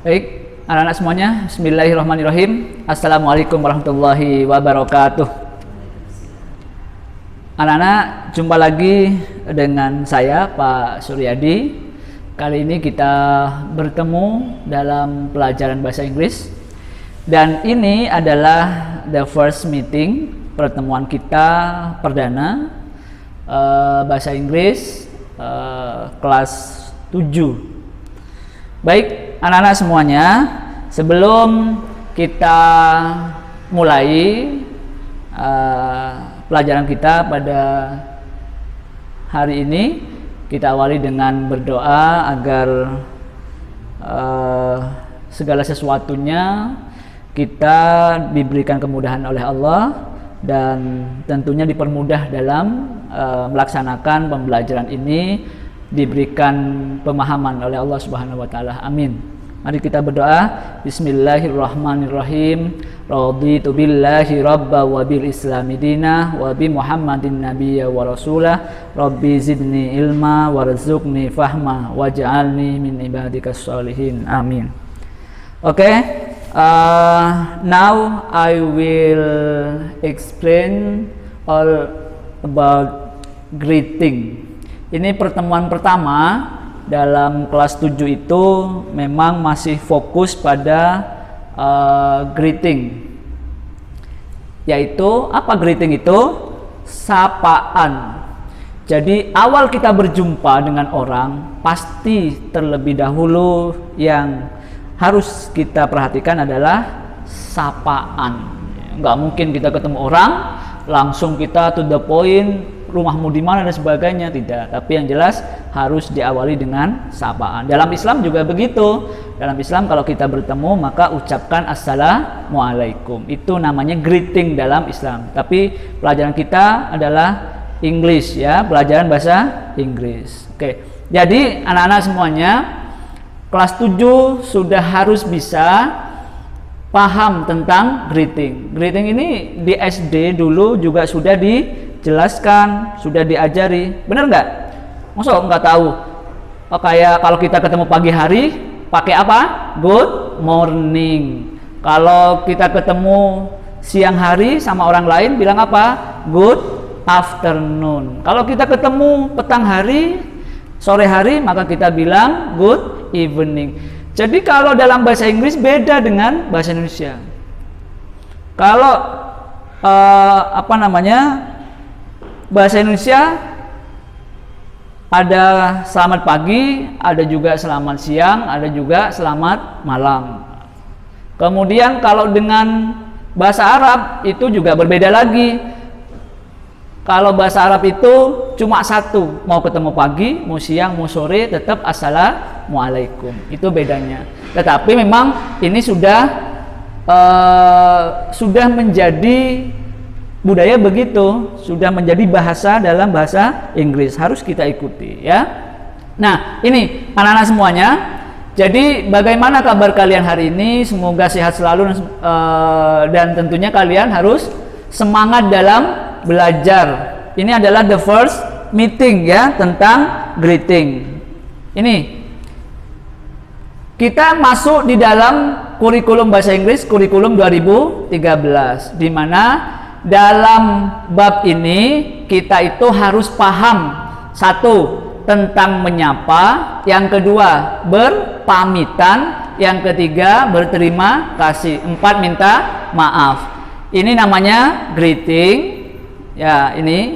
Baik, anak-anak semuanya, bismillahirrahmanirrahim. Assalamualaikum warahmatullahi wabarakatuh. Anak-anak, jumpa lagi dengan saya, Pak Suryadi. Kali ini kita bertemu dalam pelajaran bahasa Inggris. Dan ini adalah the first meeting, pertemuan kita perdana bahasa Inggris kelas 7. Baik, anak-anak semuanya, sebelum kita mulai pelajaran kita pada hari ini, kita awali dengan berdoa agar segala sesuatunya kita diberikan kemudahan oleh Allah dan tentunya dipermudah dalam melaksanakan pembelajaran ini, diberikan pemahaman oleh Allah Subhanahu wa taala. Amin. Mari kita berdoa. Bismillahirrahmanirrahim. Raditu billahi rabba wa bil islami dina wa bi Muhammadin nabiyya wa rasulah. Rabbi zidni ilma warzuqni fahma waj'alni min ibadikas sholihin. Amin. Okay. Now I will explain all about greeting. Ini pertemuan pertama dalam kelas 7 itu memang masih fokus pada greeting. Yaitu apa greeting itu? Sapaan. Jadi awal kita berjumpa dengan orang, pasti terlebih dahulu yang harus kita perhatikan adalah sapaan. Nggak mungkin kita ketemu orang langsung kita to the point, rumahmu di mana dan sebagainya, tidak. Tapi yang jelas harus diawali dengan sapaan. Dalam Islam juga begitu. Dalam Islam kalau kita bertemu maka ucapkan assalamualaikum. Itu namanya greeting dalam Islam. Tapi pelajaran kita adalah English ya, pelajaran bahasa Inggris. Oke. Jadi anak-anak semuanya kelas 7 sudah harus bisa paham tentang greeting. Greeting ini di SD dulu juga sudah dijelaskan, sudah diajari. Bener nggak? Masa nggak tahu? Oh, kayak kalau kita ketemu pagi hari pakai apa? Good morning. Kalau kita ketemu siang hari sama orang lain bilang apa? Good afternoon. Kalau kita ketemu petang hari, sore hari, maka kita bilang good evening. Jadi kalau dalam bahasa Inggris beda dengan bahasa Indonesia. Kalau bahasa Indonesia ada selamat pagi, ada juga selamat siang, ada juga selamat malam. Kemudian kalau dengan bahasa Arab itu juga berbeda lagi. Kalau bahasa Arab itu cuma satu, mau ketemu pagi, mau siang, mau sore, tetap assalamualaikum. Itu bedanya. Tetapi memang ini sudah menjadi budaya begitu, sudah menjadi bahasa dalam bahasa Inggris, harus kita ikuti ya. Nah, ini anak-anak semuanya. Jadi bagaimana kabar kalian hari ini? Semoga sehat selalu dan tentunya kalian harus semangat dalam belajar. Ini adalah the first meeting ya tentang greeting. Ini kita masuk di dalam kurikulum bahasa Inggris kurikulum 2013, di mana dalam bab ini kita itu harus paham satu tentang menyapa, yang kedua berpamitan, yang ketiga berterima kasih, empat minta maaf. Ini namanya greeting. Ya, ini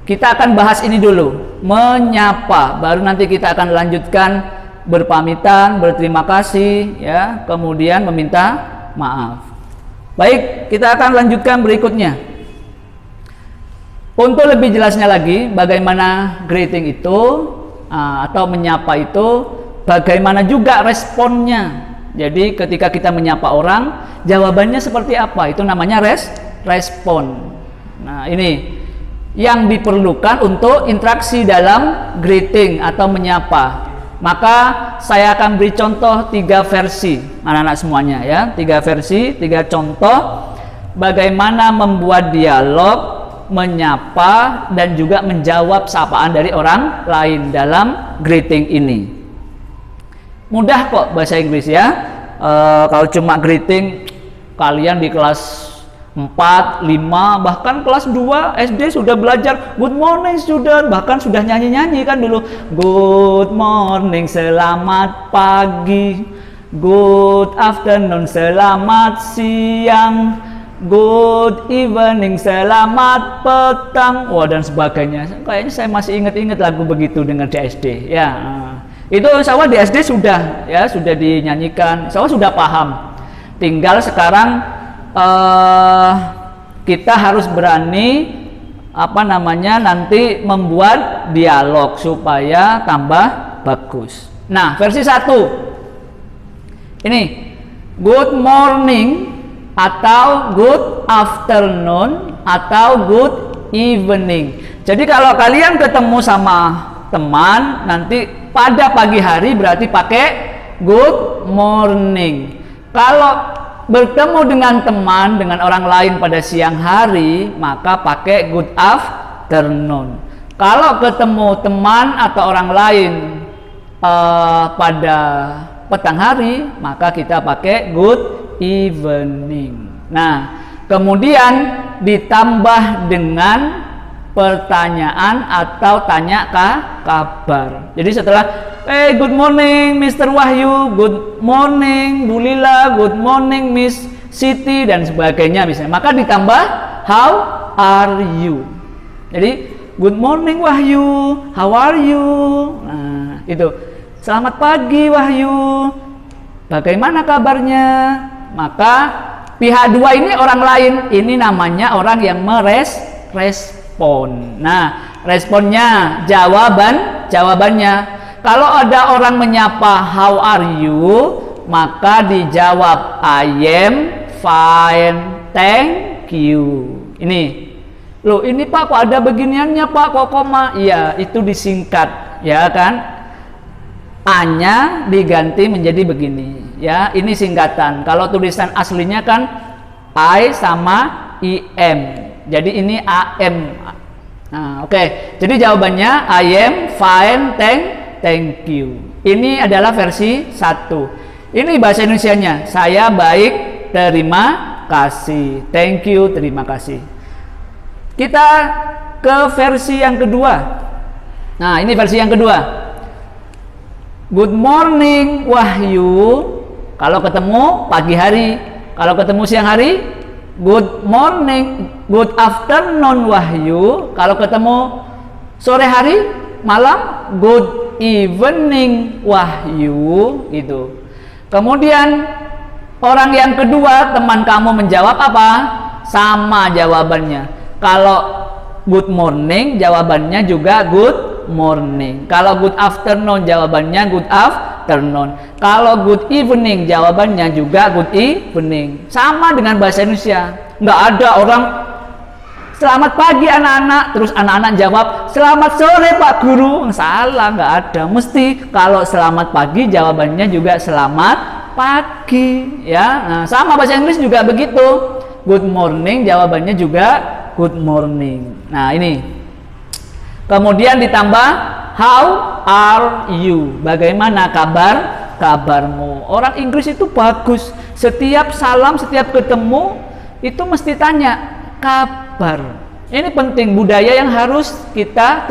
kita akan bahas ini dulu, menyapa, baru nanti kita akan lanjutkan berpamitan, berterima kasih ya, kemudian meminta maaf. Baik, kita akan lanjutkan berikutnya. Untuk lebih jelasnya lagi bagaimana greeting itu atau menyapa itu, bagaimana juga responnya. Jadi ketika kita menyapa orang, jawabannya seperti apa? Itu namanya respon. Nah, ini yang diperlukan untuk interaksi dalam greeting atau menyapa. Maka saya akan beri contoh 3 versi anak-anak semuanya ya, 3 versi, 3 contoh bagaimana membuat dialog, menyapa dan juga menjawab sapaan dari orang lain dalam greeting ini. mudah kok bahasa Inggris ya. Kalau cuma greeting, kalian di kelas 4, 5, bahkan kelas 2 SD sudah belajar good morning student, bahkan sudah nyanyi-nyanyi kan dulu. Good morning, selamat pagi. Good afternoon, selamat siang. Good evening, selamat petang, wah dan sebagainya. Kayaknya saya masih ingat-ingat lagu begitu dengan di SD ya. Itu insya Allah di SD sudah ya, sudah dinyanyikan, insya Allah sudah paham. Tinggal sekarang kita harus berani nanti membuat dialog supaya tambah bagus. Nah, versi 1 ini good morning atau good afternoon atau good evening. Jadi kalau kalian ketemu sama teman nanti pada pagi hari berarti pakai good morning. Kalau bertemu dengan teman, dengan orang lain pada siang hari, maka pakai good afternoon. Kalau ketemu teman atau orang lain pada petang hari, maka kita pakai good evening. Nah, kemudian ditambah dengan pertanyaan atau tanya kabar. Jadi setelah good morning Mr. Wahyu, good morning Bu Lila, good morning Miss Siti dan sebagainya misalnya, maka ditambah how are you. Jadi good morning Wahyu, how are you. Nah, itu. Selamat pagi Wahyu, bagaimana kabarnya? Maka pihak dua ini orang lain, ini namanya orang yang merespon. Nah, responnya jawabannya. Kalau ada orang menyapa how are you, maka dijawab I am fine, thank you. Ini loh, ini Pak kok ada beginiannya Pak, kok koma? Iya, itu disingkat ya kan. A-nya diganti menjadi begini ya, ini singkatan. Kalau tulisan aslinya kan I sama IM, jadi ini AM. Nah, oke. Jadi jawabannya I am fine, thank you. Ini adalah versi 1. Ini bahasa Indonesianya, saya baik, terima kasih. Thank you, terima kasih. Kita ke versi yang kedua. Nah, ini versi yang kedua. Good morning Wahyu, kalau ketemu pagi hari. Kalau ketemu siang hari, good morning, good afternoon Wahyu. Kalau ketemu sore hari, malam, good evening Wahyu, gitu. Kemudian orang yang kedua, teman kamu menjawab apa? Sama jawabannya. Kalau good morning, jawabannya juga good morning. Kalau good afternoon, jawabannya good afternoon. Kalau good evening, jawabannya juga good evening. Sama dengan bahasa Indonesia. Nggak ada orang selamat pagi anak-anak, terus anak-anak jawab selamat sore Pak Guru. Salah, nggak ada. Mesti kalau selamat pagi, jawabannya juga selamat pagi. Ya, nah, sama bahasa Inggris juga begitu. Good morning, jawabannya juga good morning. Nah, ini. Kemudian ditambah how are you? Bagaimana kabarmu? Orang Inggris itu bagus. Setiap salam, setiap ketemu itu mesti tanya kabar. Ini penting, budaya yang harus kita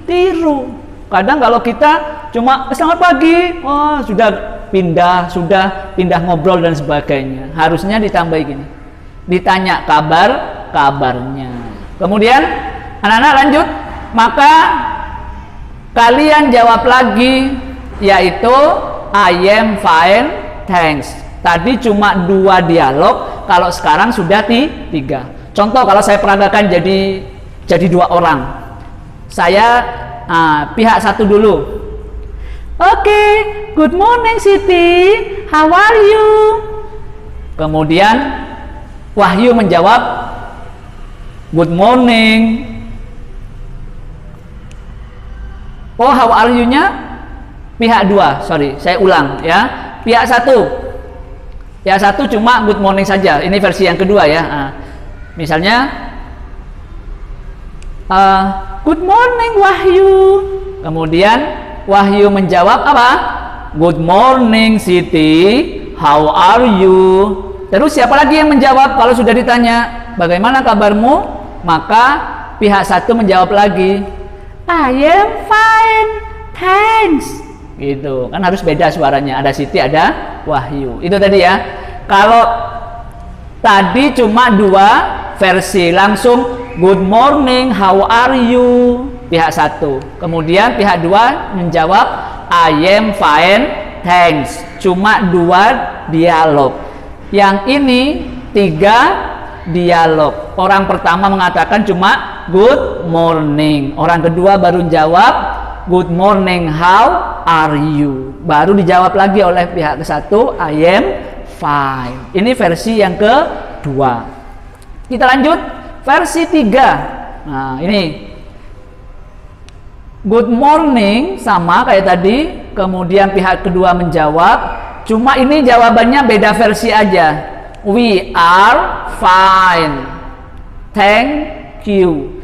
tiru. Kadang kalau kita cuma selamat pagi, oh sudah pindah ngobrol dan sebagainya. Harusnya ditambah gini. Ditanya kabarnya. Kemudian anak-anak lanjut. Maka kalian jawab lagi, yaitu I am fine, thanks. Tadi cuma 2 dialog, kalau sekarang sudah 3. Contoh kalau saya peragakan jadi 2 orang. Saya pihak 1 dulu. Oke, good morning Siti, how are you? Kemudian Wahyu menjawab good morning. Oh, how are you-nya pihak 2, sorry, saya ulang ya. Pihak 1 cuma good morning saja. Ini versi yang kedua ya. Misalnya good morning Wahyu. Kemudian Wahyu menjawab apa? Good morning Siti, how are you? Terus siapa lagi yang menjawab kalau sudah ditanya bagaimana kabarmu? Maka pihak satu menjawab lagi, I am fine, thanks. Gitu kan, harus beda suaranya, ada Siti, ada Wahyu. Itu tadi ya. Kalau tadi cuma dua versi, langsung good morning, how are you, pihak satu. Kemudian pihak dua menjawab I am fine, thanks. Cuma dua dialog. Yang ini tiga dialog. Orang pertama mengatakan cuma good morning. Orang kedua baru jawab good morning, how are you. Baru dijawab lagi oleh pihak ke satu I am fine. Ini versi yang kedua. Kita lanjut versi 3. Nah, ini good morning sama kayak tadi, kemudian pihak kedua menjawab, cuma ini jawabannya beda versi aja. We are fine, thank you.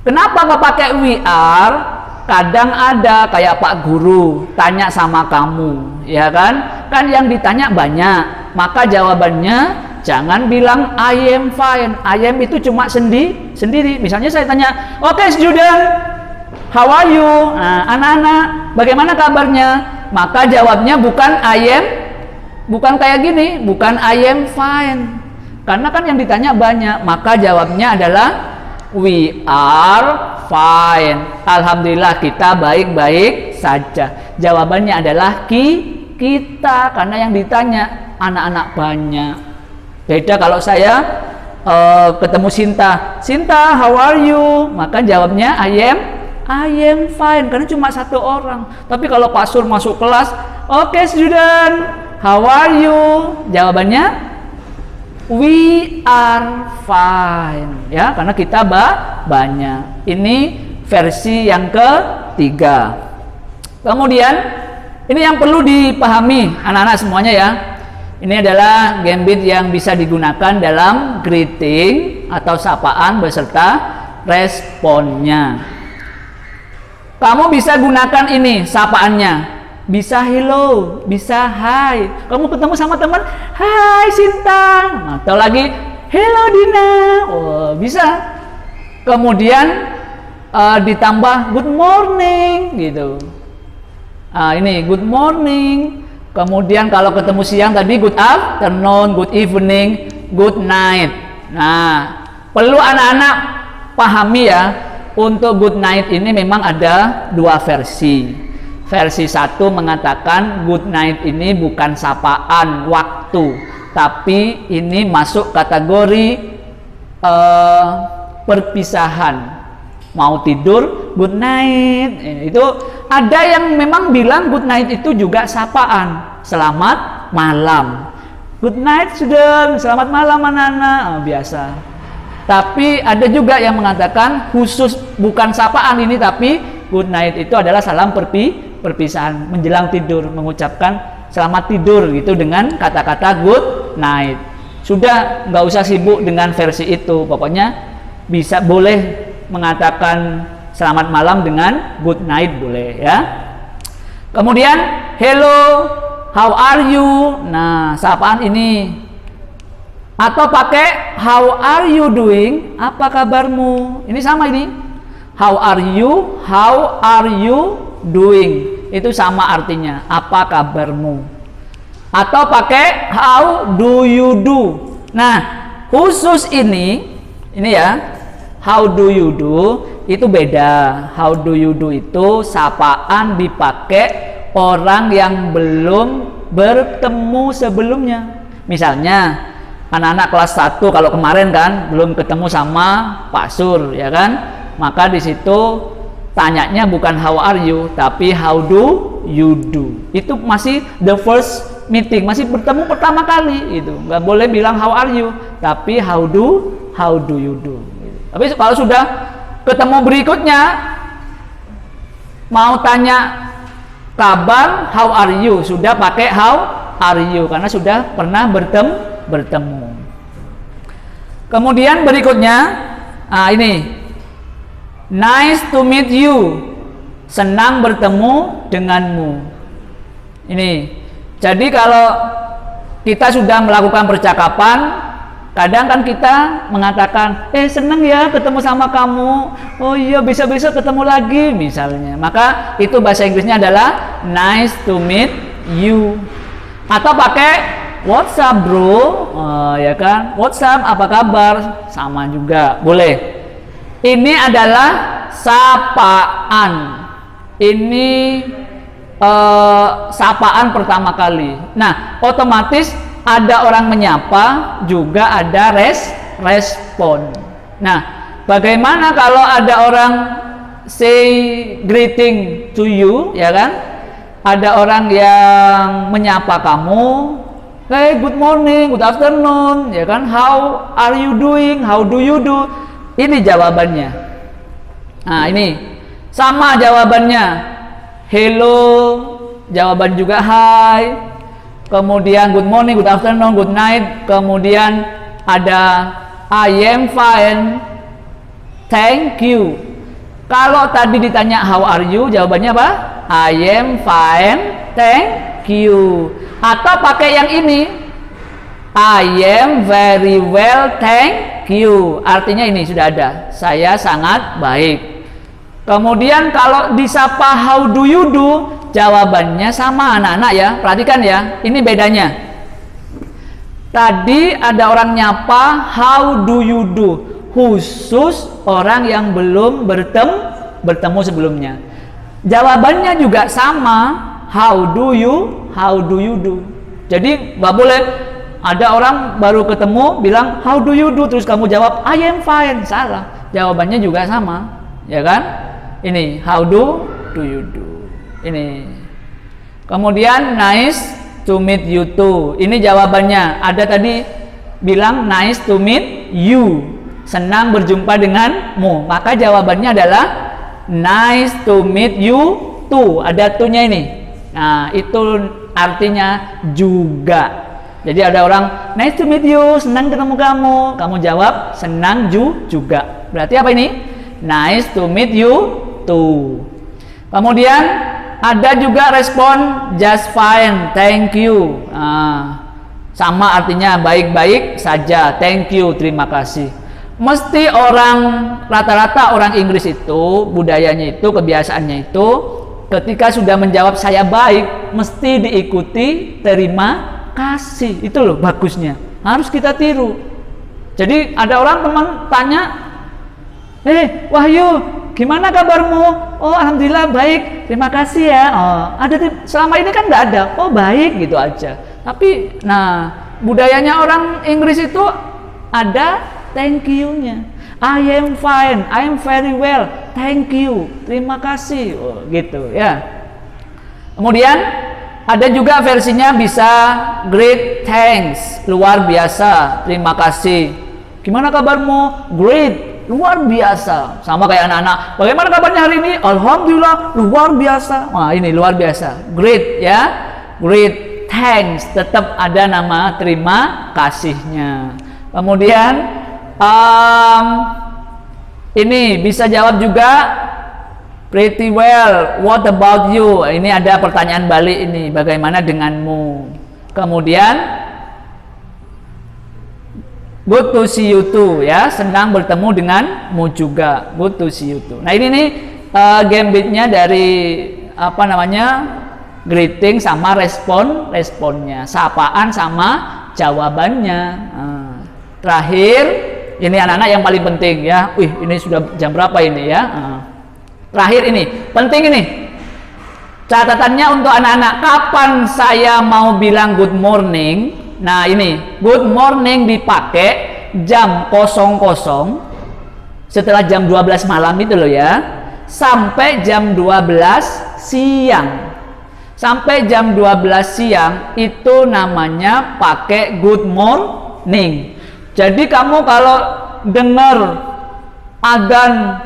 Kenapa nggak pakai we are? Kadang ada kayak Pak Guru tanya sama kamu, ya kan? Kan yang ditanya banyak, maka jawabannya jangan bilang I am fine. I am itu cuma sendiri. Misalnya saya tanya, okay, student, how are you? Nah, anak-anak, bagaimana kabarnya? Maka jawabnya bukan I am, bukan kayak gini, bukan I am fine. Karena kan yang ditanya banyak, maka jawabnya adalah we are fine. Alhamdulillah kita baik-baik saja. Jawabannya adalah kita, karena yang ditanya anak-anak banyak. Beda kalau saya ketemu Sinta, how are you? Maka jawabnya I am fine, karena cuma satu orang. Tapi kalau Pak Sur masuk kelas, okay student, how are you? Jawabannya we are fine, ya, karena kita banyak. Ini versi yang ketiga. Kemudian ini yang perlu dipahami anak-anak semuanya ya. Ini adalah gambit yang bisa digunakan dalam greeting atau sapaan beserta responnya. Kamu bisa gunakan ini sapaannya. Bisa hello, bisa hi. Kamu ketemu sama teman, hai Sinta. Atau lagi hello Dina. Oh, bisa. Kemudian ditambah good morning gitu. Ini good morning. Kemudian kalau ketemu siang tadi good afternoon, good evening, good night. Nah, perlu anak-anak pahami ya, untuk good night ini memang ada dua versi. Versi satu mengatakan good night ini bukan sapaan waktu, tapi ini masuk kategori perpisahan. Mau tidur, good night. Itu ada yang memang bilang good night itu juga sapaan, selamat malam. Good night student, selamat malam anak-anak. Biasa. Tapi ada juga yang mengatakan khusus bukan sapaan ini, tapi good night itu adalah salam perpisahan, menjelang tidur, mengucapkan selamat tidur gitu dengan kata-kata good night. Sudah nggak usah sibuk dengan versi itu, pokoknya bisa boleh mengatakan selamat malam dengan good night boleh ya. Kemudian hello, how are you? Nah, sapaan ini. Atau pakai how are you doing? Apa kabarmu? Ini sama ini. How are you? How are you doing? Itu sama artinya. Apa kabarmu? Atau pakai how do you do? Nah, khusus ini ya. How do you do? Itu beda. How do you do itu sapaan dipakai orang yang belum bertemu sebelumnya. Misalnya anak-anak kelas 1 kalau kemarin kan belum ketemu sama Pak Sur ya kan, maka di situ tanyanya bukan how are you tapi how do you do. Itu masih the first meeting, masih bertemu pertama kali. Itu nggak boleh bilang how are you tapi how do you do. Tapi kalau sudah ketemu berikutnya mau tanya kabar how are you, sudah pakai how are you karena sudah pernah bertemu. Kemudian berikutnya ini nice to meet you, senang bertemu denganmu. Ini. Jadi kalau kita sudah melakukan percakapan, kadang kan kita mengatakan, seneng ya ketemu sama kamu, oh iya besok-besok ketemu lagi misalnya. Maka itu bahasa Inggrisnya adalah nice to meet you. Atau pakai what's up bro, ya kan, what's up, apa kabar, sama juga boleh. Ini adalah sapaan. Ini sapaan pertama kali. Nah, otomatis ada orang menyapa, juga ada respon. Nah, bagaimana kalau ada orang say greeting to you, ya kan? Ada orang yang menyapa kamu, hey, good morning, good afternoon, ya kan? How are you doing? How do you do? Ini jawabannya. Nah, ini sama jawabannya. Hello, jawaban juga hi. Kemudian good morning, good afternoon, good night. Kemudian ada I am fine, thank you. Kalau tadi ditanya how are you, jawabannya apa? I am fine, thank you. Atau pakai yang ini, I am very well, thank you. Artinya ini sudah ada, saya sangat baik. Kemudian kalau disapa how do you do, jawabannya sama anak-anak ya. Perhatikan ya, ini bedanya. Tadi ada orang nyapa how do you do, khusus orang yang belum bertemu sebelumnya. Jawabannya juga sama, how do you do. Jadi nggak boleh ada orang baru ketemu bilang how do you do terus kamu jawab I am fine, salah. Jawabannya juga sama, ya kan? Ini how do you do. Ini. Kemudian nice to meet you too. Ini jawabannya. Ada tadi bilang nice to meet you, senang berjumpa denganmu. Maka jawabannya adalah nice to meet you too. Ada to-nya ini. Nah, itu artinya juga. Jadi ada orang nice to meet you, senang ketemu kamu. Kamu jawab senang juga. Berarti apa ini? Nice to meet you too. Kemudian ada juga respon just fine, thank you. Sama artinya baik-baik saja, thank you, terima kasih. Mesti orang rata-rata orang Inggris itu budayanya itu, kebiasaannya itu, ketika sudah menjawab saya baik, mesti diikuti terima kasih. Itu loh bagusnya, harus kita tiru. Jadi ada orang teman tanya, Wahyu, gimana kabarmu? Oh, alhamdulillah baik, terima kasih ya. Oh, selama ini kan nggak ada. Oh, baik gitu aja. Tapi, nah budayanya orang Inggris itu ada thank you-nya. I am fine, I am very well, thank you, terima kasih. Oh, gitu ya. Kemudian ada juga versinya bisa great thanks, luar biasa, terima kasih. Gimana kabarmu? Great, luar biasa. Sama kayak anak-anak, bagaimana kabarnya hari ini? Alhamdulillah, luar biasa. Wah, ini luar biasa, great ya, great thanks, tetap ada nama terima kasihnya. Kemudian ini bisa jawab juga pretty well, what about you? Ini ada pertanyaan balik ini, bagaimana denganmu? Kemudian good to see you too, ya, senang bertemu denganmu juga, good to see you too. Nah, ini nih gambitnya dari apa namanya, greeting sama responnya, sapaan sama jawabannya. Terakhir, ini anak-anak yang paling penting ya. Ini sudah jam berapa ini ya? Terakhir ini, penting ini. Catatannya untuk anak-anak, kapan saya mau bilang good morning? Nah, ini good morning dipakai jam 00 setelah jam 12 malam itu loh ya, sampai jam 12 siang. Sampai jam 12 siang itu namanya pakai good morning. Jadi kamu kalau dengar adzan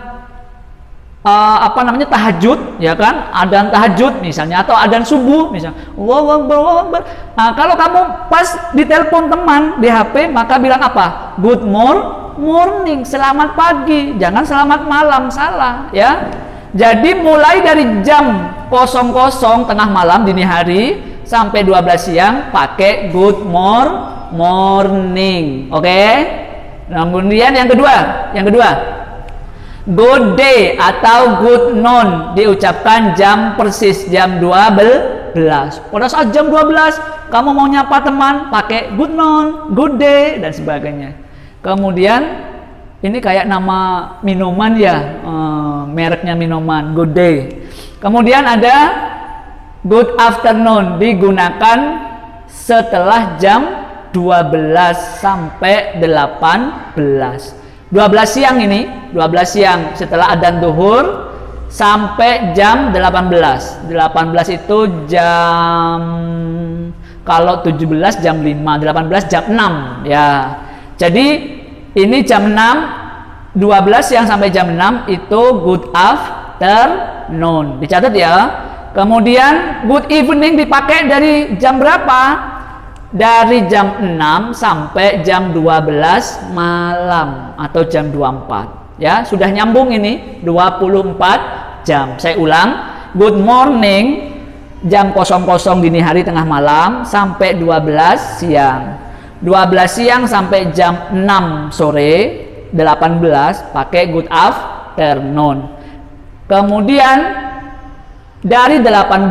apa namanya tahajud, ya kan, adzan tahajud misalnya, atau adzan subuh misalnya, Allahu Akbar, Allahu Akbar. Nah, kalau kamu pas ditelepon teman di HP, maka bilang apa? Good morning, selamat pagi, jangan selamat malam, salah ya. Jadi mulai dari jam 00 tengah malam dini hari sampai 12 siang pakai good morning. Oke? Nah, kemudian yang kedua, good day atau good noon diucapkan jam persis jam 12. Pada saat jam 12 kamu mau nyapa teman pakai good noon, good day dan sebagainya. Kemudian ini kayak nama minuman ya, mereknya minuman, good day. Kemudian ada good afternoon digunakan setelah jam 12 sampai 18. 12 siang ini, 12 siang setelah adzan zuhur sampai jam 18. 18 itu jam, kalau 17 jam 5, 18 jam 6 ya. Jadi ini jam 6, 12 siang sampai jam 6 itu good afternoon. Dicatat ya. Kemudian good evening dipakai dari jam berapa? Dari jam 6 sampai jam 12 malam atau jam 24 ya, sudah nyambung ini 24 jam. Saya ulang, good morning jam 00 dini hari tengah malam sampai 12 siang. 12 siang sampai jam 6 sore 18 pakai good afternoon. Kemudian dari 18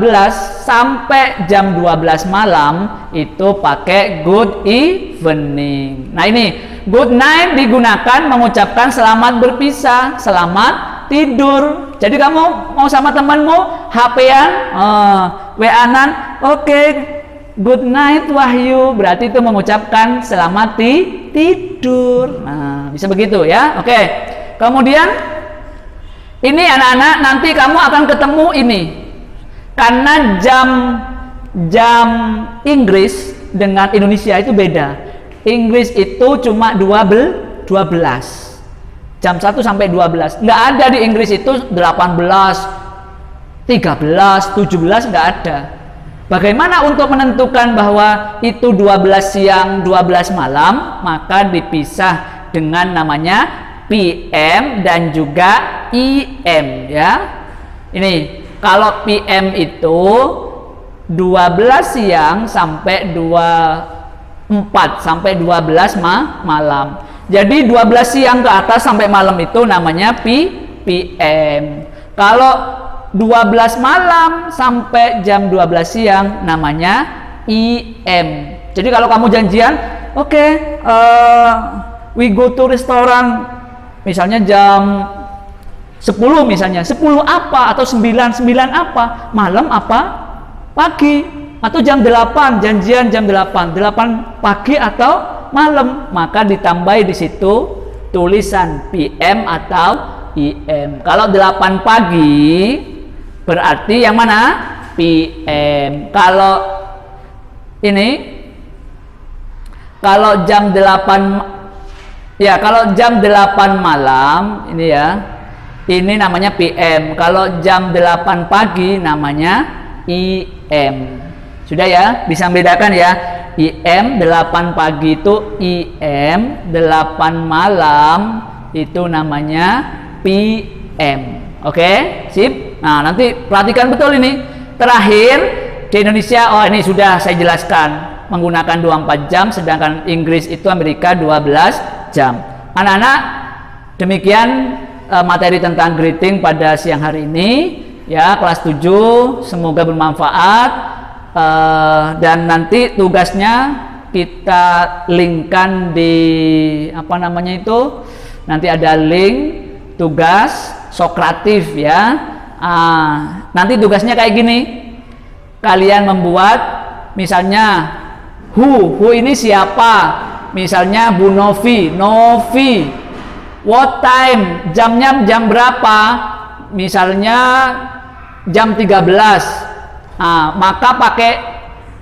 sampai jam 12 malam itu pakai good evening. Nah ini good night digunakan mengucapkan selamat berpisah, selamat tidur. Jadi kamu mau sama temanmu HP-an, WA-an, oke, good night Wahyu, berarti itu mengucapkan selamat tidur. Nah bisa begitu ya. Oke. Kemudian ini anak-anak nanti kamu akan ketemu ini. Karena jam Inggris dengan Indonesia itu beda. Inggris itu cuma 12 jam 1 sampai 12. Nggak ada di Inggris itu 18, 13, 17 nggak ada. Bagaimana untuk menentukan bahwa itu 12 siang, 12 malam? Maka dipisah dengan namanya PM dan juga IM ya. Ini kalau PM itu 12 siang sampai 24 sampai 12 malam. Jadi 12 siang ke atas sampai malam itu namanya PM. Kalau 12 malam sampai jam 12 siang namanya IM. Jadi kalau kamu janjian, oke, we go to restoran misalnya jam 10 misalnya, 10 apa atau 9 apa, malam apa, pagi, atau jam 8, janjian jam 8 pagi atau malam, maka ditambahi di situ tulisan PM atau IM. Kalau 8 pagi berarti yang mana? PM. Kalau ini, kalau jam 8 ya, kalau jam 8 malam ini ya, ini namanya PM. Kalau jam 8 pagi namanya IM. Sudah ya, bisa membedakan ya. IM 8 pagi itu IM, 8 malam itu namanya PM. Oke, sip. Nah, nanti perhatikan betul ini. Terakhir di Indonesia, oh ini sudah saya jelaskan, menggunakan 24 jam, sedangkan Inggris itu Amerika 12 jam. Anak-anak, demikian materi tentang greeting pada siang hari ini ya, kelas 7. Semoga bermanfaat, dan nanti tugasnya kita linkkan di apa namanya itu, nanti ada link tugas Sokratif ya. Nanti tugasnya kayak gini, kalian membuat misalnya who ini siapa, misalnya Bu Novi, what time, jamnya jam berapa, misalnya jam 13. Maka pakai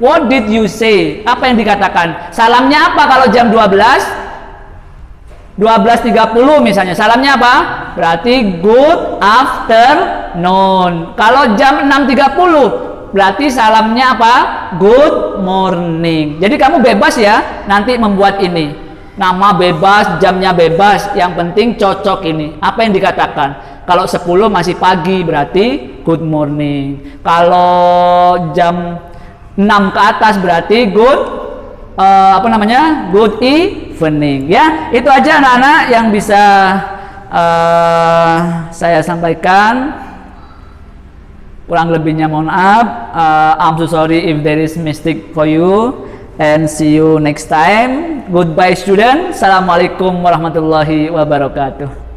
what did you say, apa yang dikatakan, salamnya apa kalau jam 12:30 misalnya, salamnya apa, berarti good afternoon. Kalau jam 6:30 berarti salamnya apa, good morning. Jadi kamu bebas ya nanti membuat ini, nama bebas, jamnya bebas, yang penting cocok ini apa yang dikatakan. Kalau 10 masih pagi berarti good morning. Kalau jam 6 ke atas berarti good good evening. Ya, itu aja anak-anak yang bisa saya sampaikan. Kurang lebihnya mohon maaf. I'm so sorry if there is mistake for you, and see you next time. Goodbye student. Assalamualaikum warahmatullahi wabarakatuh.